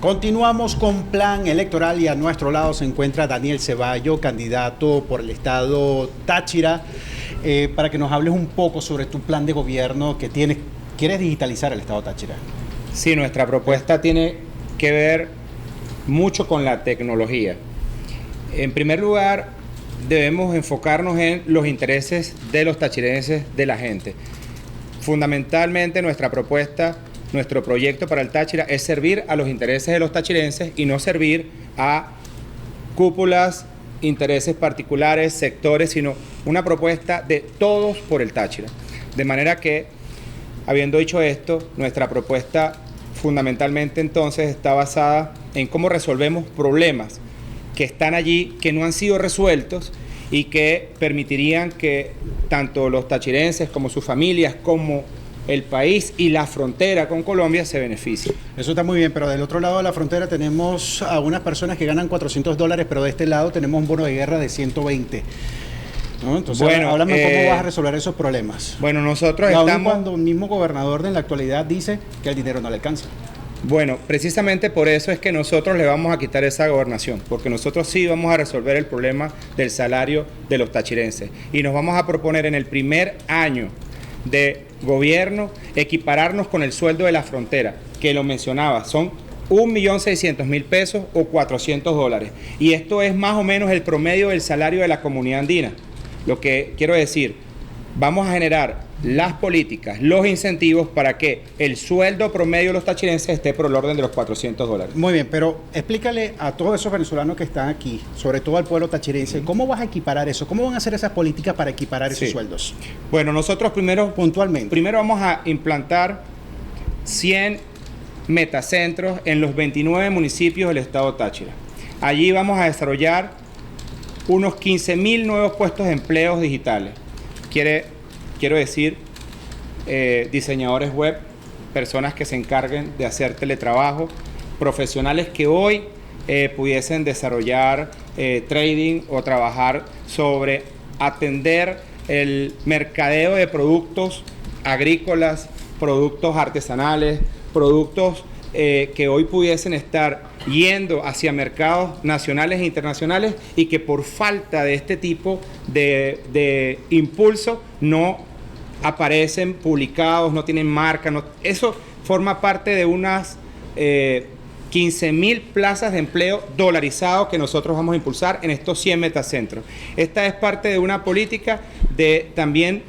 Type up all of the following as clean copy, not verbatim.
Continuamos con plan electoral y a nuestro lado se encuentra Daniel Ceballo, candidato por el estado Táchira, para que nos hables un poco sobre tu plan de gobierno que tienes. ¿Quieres digitalizar el estado Táchira? Sí, nuestra propuesta tiene que ver mucho con la tecnología. En primer lugar, debemos enfocarnos en los intereses de los tachirenses, de la gente. Fundamentalmente nuestra propuesta, nuestro proyecto para el Táchira es servir a los intereses de los tachirenses y no servir a cúpulas, intereses particulares, sectores, sino una propuesta de todos por el Táchira. De manera que, habiendo dicho esto, nuestra propuesta fundamentalmente entonces está basada en cómo resolvemos problemas que están allí, que no han sido resueltos y que permitirían que tanto los tachirenses como sus familias, como el país y la frontera con Colombia se beneficien. Eso está muy bien, pero del otro lado de la frontera tenemos a unas personas que ganan $400, pero de este lado tenemos un bono de guerra de 120. ¿No? Entonces, bueno, háblame cómo vas a resolver esos problemas. Bueno, nosotros estamos... Cuando un mismo gobernador de la actualidad dice que el dinero no le alcanza. Bueno, precisamente por eso es que nosotros le vamos a quitar esa gobernación, porque nosotros sí vamos a resolver el problema del salario de los tachirenses y nos vamos a proponer en el primer año de gobierno equipararnos con el sueldo de la frontera, que lo mencionaba, son 1.600.000 pesos o $400. Y esto es más o menos el promedio del salario de la comunidad andina. Lo que quiero decir, vamos a generar las políticas, los incentivos para que el sueldo promedio de los tachirenses esté por el orden de los $400. Muy bien, pero explícale a todos esos venezolanos que están aquí, sobre todo al pueblo tachirense, ¿cómo vas a equiparar eso? ¿Cómo van a hacer esas políticas para equiparar esos sueldos? Bueno, nosotros primero vamos a implantar 100 metacentros en los 29 municipios del estado Táchira. Allí vamos a desarrollar unos 15.000 nuevos puestos de empleos digitales. Quiero decir, diseñadores web, personas que se encarguen de hacer teletrabajo, profesionales que hoy pudiesen desarrollar trading o trabajar sobre atender el mercadeo de productos agrícolas, productos artesanales, productos que hoy pudiesen estar yendo hacia mercados nacionales e internacionales y que por falta de este tipo de impulso no aparecen publicados, no tienen marca. Eso forma parte de unas 15.000 plazas de empleo dolarizados que nosotros vamos a impulsar en estos 100 metacentros. Esta es parte de una política de también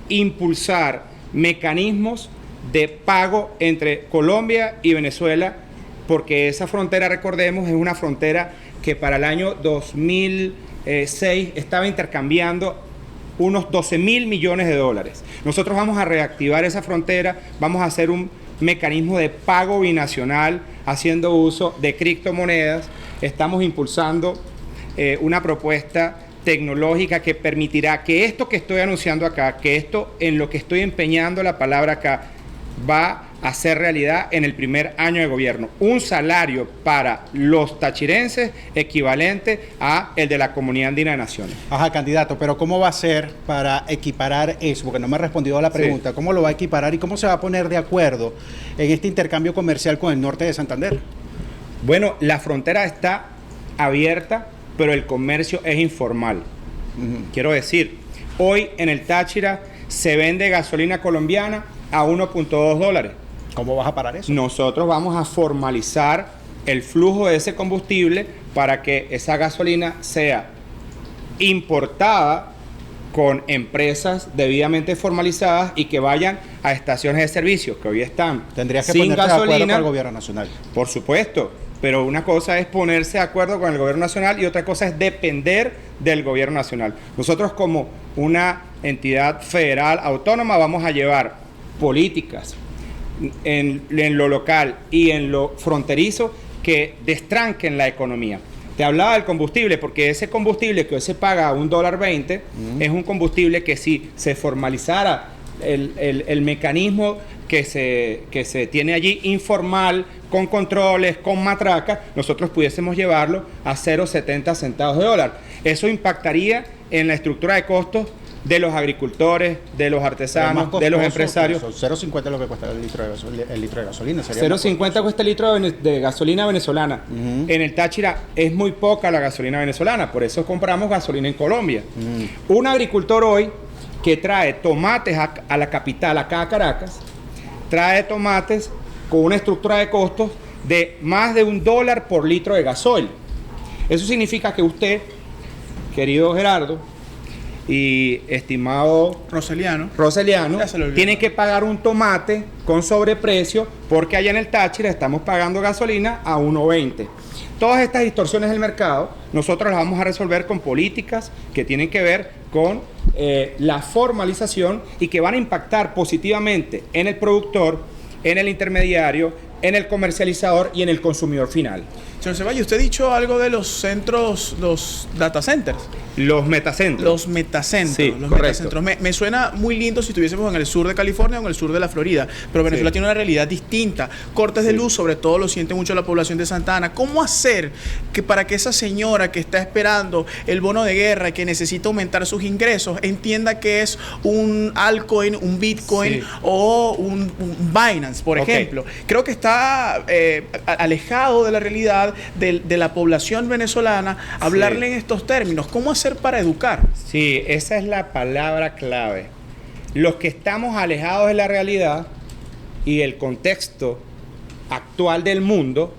impulsar mecanismos de pago entre Colombia y Venezuela, porque esa frontera, recordemos, es una frontera que para el año 2006 estaba intercambiando unos 12.000 millones de dólares. Nosotros vamos a reactivar esa frontera, vamos a hacer un mecanismo de pago binacional haciendo uso de criptomonedas. Estamos impulsando una propuesta tecnológica que permitirá que esto que estoy anunciando acá, que esto en lo que estoy empeñando la palabra acá, va a ser realidad en el primer año de gobierno. Un salario para los tachirenses equivalente a el de la Comunidad Andina de Naciones. Ajá, candidato, pero ¿cómo va a ser para equiparar eso? Porque no me ha respondido a la pregunta. Sí. ¿Cómo lo va a equiparar y cómo se va a poner de acuerdo en este intercambio comercial con el norte de Santander? Bueno, la frontera está abierta, pero el comercio es informal. Quiero decir, hoy en el Táchira se vende gasolina colombiana a $1.2. ¿Cómo vas a parar eso? Nosotros vamos a formalizar el flujo de ese combustible para que esa gasolina sea importada con empresas debidamente formalizadas y que vayan a estaciones de servicio que hoy están Tendrías que sin ponerte gasolina, de acuerdo con el gobierno nacional. Por supuesto, pero una cosa es ponerse de acuerdo con el gobierno nacional y otra cosa es depender del gobierno nacional. Nosotros como una entidad federal autónoma vamos a llevar políticas en lo local y en lo fronterizo que destranquen la economía. Te hablaba del combustible, porque ese combustible que hoy se paga a $1.20 es un combustible que si se formalizara el mecanismo que se tiene allí informal, con controles, con matracas, nosotros pudiésemos llevarlo a 0.70 centavos de dólar. Eso impactaría en la estructura de costos de los agricultores, de los artesanos, de los empresarios. 0,50 lo que cuesta el litro de gasolina. 0,50 cuesta el litro de gasolina venezolana. En el Táchira es muy poca la gasolina venezolana, por eso compramos gasolina en Colombia. Un agricultor hoy que trae tomates a la capital, acá a Caracas, trae tomates con una estructura de costos de más de $1 por litro de gasoil. Eso significa que usted, querido Gerardo y estimado Roseliano, tiene que pagar un tomate con sobreprecio porque allá en el Táchira estamos pagando gasolina a 1.20. Todas estas distorsiones del mercado nosotros las vamos a resolver con políticas que tienen que ver con la formalización y que van a impactar positivamente en el productor, en el intermediario, en el comercializador y en el consumidor final. Señor Ceballos, usted ha dicho algo de los centros, los data centers. Los metacentros. Los metacentros. Sí, los correcto. metacentros. Me suena muy lindo si estuviésemos en el sur de California o en el sur de la Florida, pero Venezuela tiene una realidad distinta. Cortes de luz, sobre todo lo siente mucho la población de Santa Ana. ¿Cómo hacer para que esa señora que está esperando el bono de guerra, que necesita aumentar sus ingresos, entienda que es un altcoin, un Bitcoin o un Binance, por ejemplo? Creo que está alejado de la realidad de la población venezolana hablarle en estos términos. ¿Cómo hacer para educar? Sí, esa es la palabra clave. Los que estamos alejados de la realidad y el contexto actual del mundo,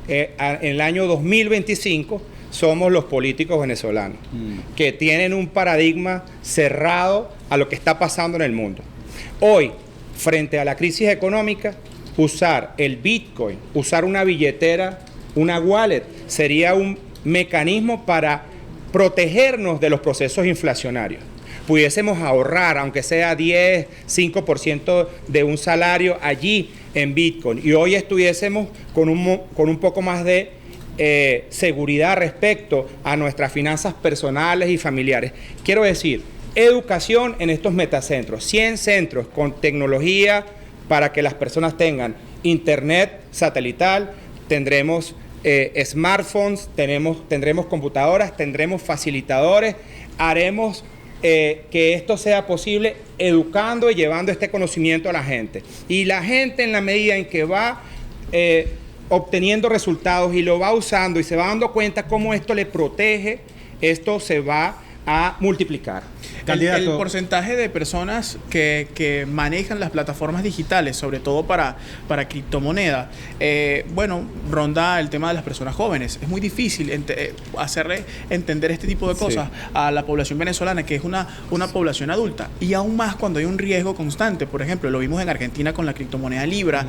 en el año 2025, somos los políticos venezolanos, que tienen un paradigma cerrado a lo que está pasando en el mundo. Hoy, frente a la crisis económica, usar el Bitcoin, usar una billetera, una wallet, sería un mecanismo para protegernos de los procesos inflacionarios. Pudiésemos ahorrar, aunque sea 10, 5% de un salario allí en Bitcoin, y hoy estuviésemos con un poco más de seguridad respecto a nuestras finanzas personales y familiares. Quiero decir, educación en estos metacentros, 100 centros con tecnología para que las personas tengan internet satelital, tendremos smartphones, tendremos computadoras, tendremos facilitadores, haremos que esto sea posible educando y llevando este conocimiento a la gente. Y la gente, en la medida en que va obteniendo resultados y lo va usando y se va dando cuenta cómo esto le protege, esto se va a multiplicar. El porcentaje de personas que manejan las plataformas digitales, sobre todo para criptomonedas, ronda el tema de las personas jóvenes. Es muy difícil hacerle entender este tipo de cosas a la población venezolana, que es una población adulta, y aún más cuando hay un riesgo constante. Por ejemplo, lo vimos en Argentina con la criptomoneda Libra,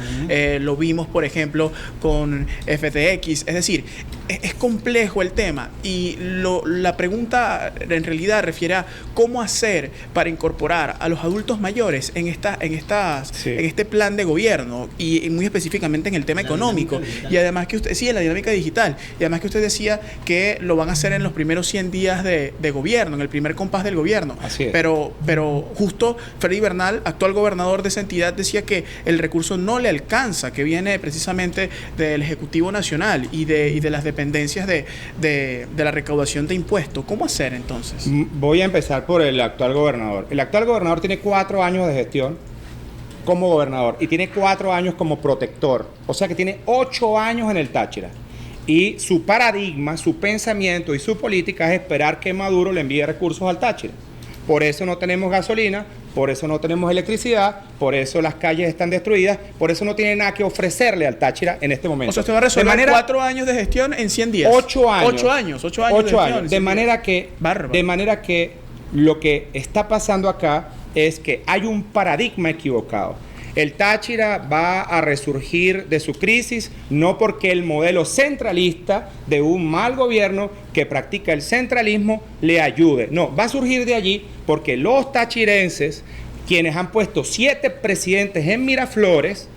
lo vimos, por ejemplo, con FTX. Es decir, es complejo el tema, y la pregunta en realidad refiere a cómo hacer para incorporar a los adultos mayores en este plan de gobierno, y muy específicamente en el tema económico. Y además que usted, en la dinámica digital, y además que usted decía que lo van a hacer en los primeros 100 días de gobierno, en el primer compás del gobierno. Así es. Pero justo Freddy Bernal, actual gobernador de esa entidad, decía que el recurso no le alcanza, que viene precisamente del Ejecutivo Nacional y de las dependencias de la recaudación de impuestos. ¿Cómo hacer entonces? Voy a empezar por el actual gobernador. El actual gobernador tiene 4 años de gestión como gobernador y tiene 4 años como protector. O sea que tiene 8 años en el Táchira. Y su paradigma, su pensamiento y su política es esperar que Maduro le envíe recursos al Táchira. Por eso no tenemos gasolina, por eso no tenemos electricidad, por eso las calles están destruidas, por eso no tiene nada que ofrecerle al Táchira en este momento. O sea, usted va a resolver 4 años de gestión en 100 días. 8 años. 8 años. 8 años. De manera que lo que está pasando acá es que hay un paradigma equivocado. El Táchira va a resurgir de su crisis no porque el modelo centralista de un mal gobierno que practica el centralismo le ayude. No, va a surgir de allí porque los tachirenses, quienes han puesto 7 presidentes en Miraflores,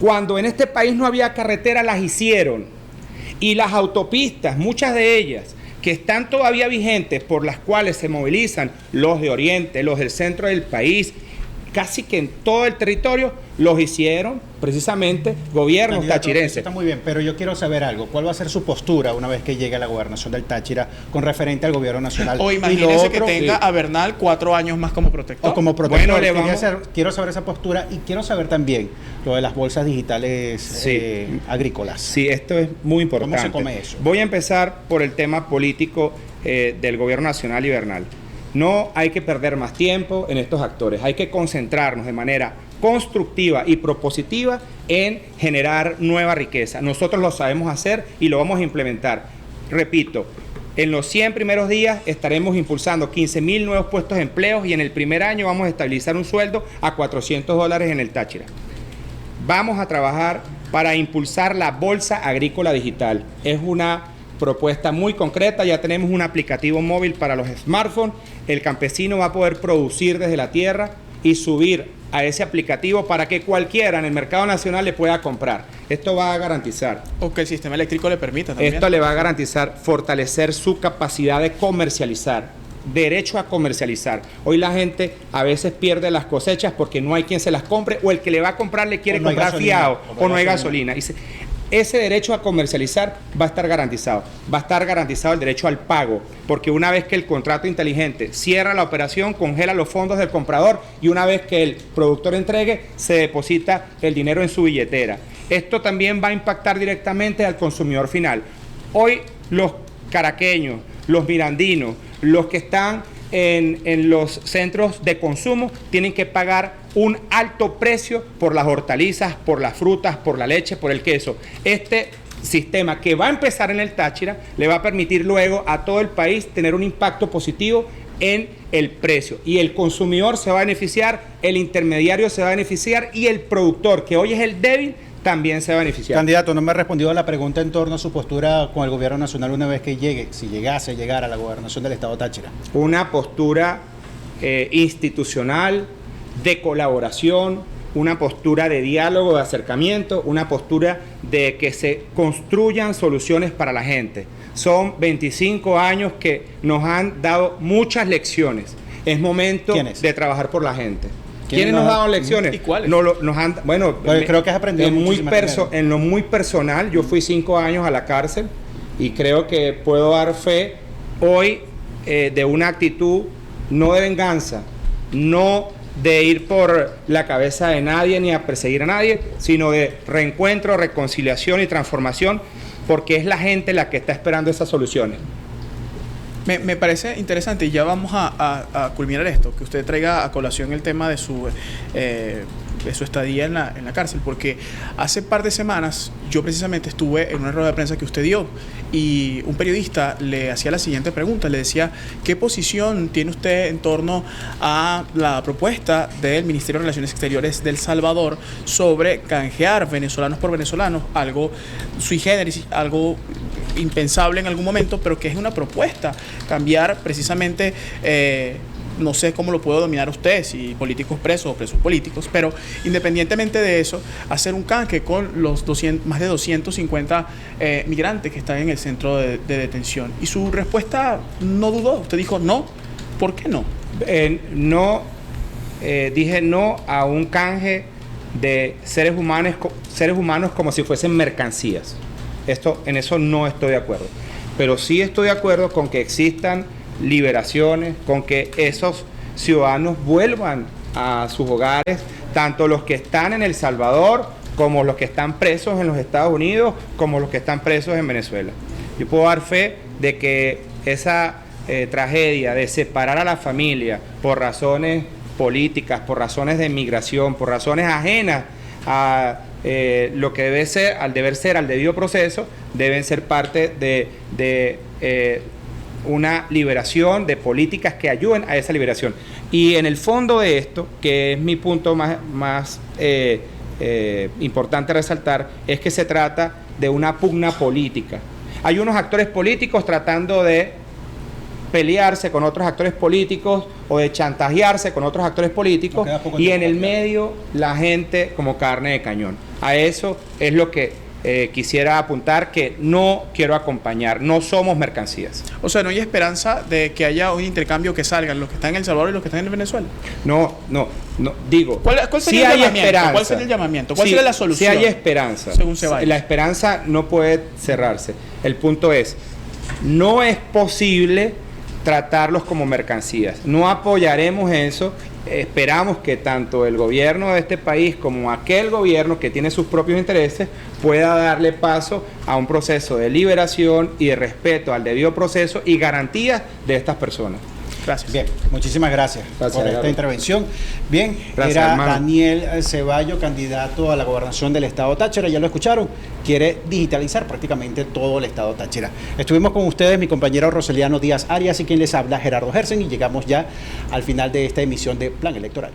cuando en este país no había carretera, las hicieron. Y las autopistas, muchas de ellas, que están todavía vigentes, por las cuales se movilizan los de Oriente, los del centro del país, casi que en todo el territorio los hicieron precisamente gobiernos Candidato, tachirenses. está muy bien, pero yo quiero saber algo. ¿Cuál va a ser su postura una vez que llegue a la gobernación del Táchira con referente al gobierno nacional? O Y imagínese lo que otro, tenga a Bernal 4 años más como protector. o como protector. Bueno, Quiero saber esa postura y quiero saber también lo de las bolsas digitales Sí. agrícolas. Sí, esto es muy importante. ¿Cómo se come eso? Voy a empezar por el tema político del gobierno nacional y Bernal. No hay que perder más tiempo en estos actores, hay que concentrarnos de manera constructiva y propositiva en generar nueva riqueza. Nosotros lo sabemos hacer y lo vamos a implementar. Repito, en los 100 primeros días estaremos impulsando 15.000 nuevos puestos de empleo y en el primer año vamos a estabilizar un sueldo a $400 en el Táchira. Vamos a trabajar para impulsar la Bolsa Agrícola Digital. Es una propuesta muy concreta, ya tenemos un aplicativo móvil para los smartphones, el campesino va a poder producir desde la tierra y subir a ese aplicativo para que cualquiera en el mercado nacional le pueda comprar. Esto va a garantizar. O que el sistema eléctrico le permita también. Esto le va a garantizar fortalecer su capacidad de comercializar, derecho a comercializar. Hoy la gente a veces pierde las cosechas porque no hay quien se las compre o el que le va a comprar le quiere comprar fiado o no hay gasolina. Ese derecho a comercializar va a estar garantizado. Va a estar garantizado el derecho al pago, porque una vez que el contrato inteligente cierra la operación, congela los fondos del comprador y una vez que el productor entregue, se deposita el dinero en su billetera. Esto también va a impactar directamente al consumidor final. Hoy los caraqueños, los mirandinos, los que están en los centros de consumo tienen que pagar un alto precio por las hortalizas, por las frutas, por la leche, por el queso. Este sistema que va a empezar en el Táchira le va a permitir luego a todo el país tener un impacto positivo en el precio. Y el consumidor se va a beneficiar, el intermediario se va a beneficiar y el productor, que hoy es el débil, también se va a beneficiar. Candidato, no me ha respondido a la pregunta en torno a su postura con el gobierno nacional una vez que llegue, si llegase a llegar a la gobernación del estado Táchira. Una postura institucional, de colaboración, una postura de diálogo, de acercamiento, una postura de que se construyan soluciones para la gente. Son 25 años que nos han dado muchas lecciones. Es momento de trabajar por la gente. ¿Quiénes nos han dado lecciones? ¿Y cuáles? Bueno, creo que has aprendido en lo muy personal, yo fui 5 años a la cárcel y creo que puedo dar fe hoy de una actitud no de venganza, no de ir por la cabeza de nadie ni a perseguir a nadie, sino de reencuentro, reconciliación y transformación, porque es la gente la que está esperando esas soluciones. Me parece interesante y ya vamos a culminar esto, que usted traiga a colación el tema de su estadía en la cárcel, porque hace par de semanas yo precisamente estuve en una rueda de prensa que usted dio y un periodista le hacía la siguiente pregunta, le decía, ¿qué posición tiene usted en torno a la propuesta del Ministerio de Relaciones Exteriores de El Salvador sobre canjear venezolanos por venezolanos, algo sui generis, algo impensable en algún momento, pero que es una propuesta, cambiar precisamente, no sé cómo lo puedo dominar usted, si políticos presos o presos políticos, pero independientemente de eso, hacer un canje con los más de 250 migrantes que están en el centro de detención. Y su respuesta no dudó, usted dijo no. ¿Por qué no? Dije no a un canje de seres humanos como si fuesen mercancías. En eso no estoy de acuerdo. Pero sí estoy de acuerdo con que existan liberaciones, con que esos ciudadanos vuelvan a sus hogares, tanto los que están en El Salvador, como los que están presos en los Estados Unidos, como los que están presos en Venezuela. Yo puedo dar fe de que esa tragedia de separar a la familia por razones políticas, por razones de migración, por razones ajenas a lo que debe ser, al debido proceso, deben ser parte de una liberación, de políticas que ayuden a esa liberación. Y en el fondo de esto, que es mi punto más importante resaltar, es que se trata de una pugna política. Hay unos actores políticos tratando de pelearse con otros actores políticos o de chantajearse con otros actores políticos y en el medio la gente como carne de cañón. A eso es lo que quisiera apuntar que no quiero acompañar, no somos mercancías. O sea, no hay esperanza de que haya un intercambio que salgan los que están en El Salvador y los que están en Venezuela. No, digo, ¿Cuál sí sería el hay llamamiento? esperanza. ¿Cuál sería el llamamiento? ¿Cuál Sí, sería la solución? Sí hay esperanza. Según Ceballos. La esperanza no puede cerrarse. El punto es, no es posible tratarlos como mercancías. No apoyaremos eso. Esperamos que tanto el gobierno de este país como aquel gobierno que tiene sus propios intereses pueda darle paso a un proceso de liberación y de respeto al debido proceso y garantías de estas personas. Gracias. Bien, muchísimas gracias por esta Gerardo. intervención. Bien, Gracias, era hermano. Daniel Ceballos, candidato a la gobernación del estado Táchira, ya lo escucharon, quiere digitalizar prácticamente todo el estado Táchira. Estuvimos con ustedes, mi compañero Roseliano Díaz Arias y quien les habla, Gerardo Gersen, y llegamos ya al final de esta emisión de Plan Electoral.